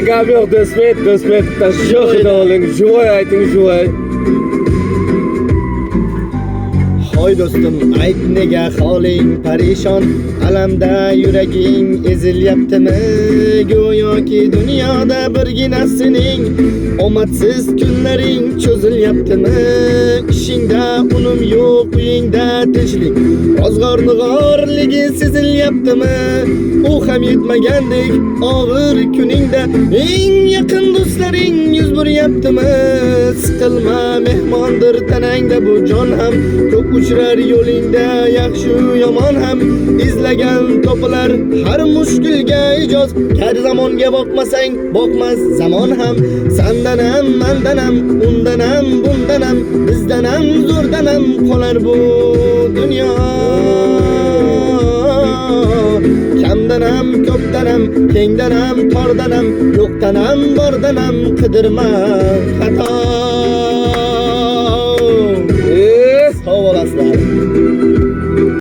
gap yo'q, do'stbek, shu xudo oling, juvoy ayting, juvoy. Hoy do'stim, ayt nega holing parishon, alamda yuraging ezilyaptimi? Go'yoki dunyoda birgina sening omadsiz kunlaring cho'zilyaptimi? Ishingda unum yo'q, uyingda tinchlik, rozg'or-nig'orligi sezilyaptimi? U ham yetmagandek og'ir kuningda eng yaqin do'stlaring yuz buryaptimi? Siqilma, mehmondir tanangda bu jon ham, ko'p uchrar yo'lingda yaxshi yomon ham, izlagan topilar har mushkulga ijoz. Har zamonga boqmasang boqmas zamon ham, sandan ham mandan ham, undan ham bundan ham, bizdan ham zo'rdan ham qolar bu dunyo. Kamdan ham ko'pdan ham, kengdan ham tordan ham, yo'qdan ham bordan ham qidirma xato.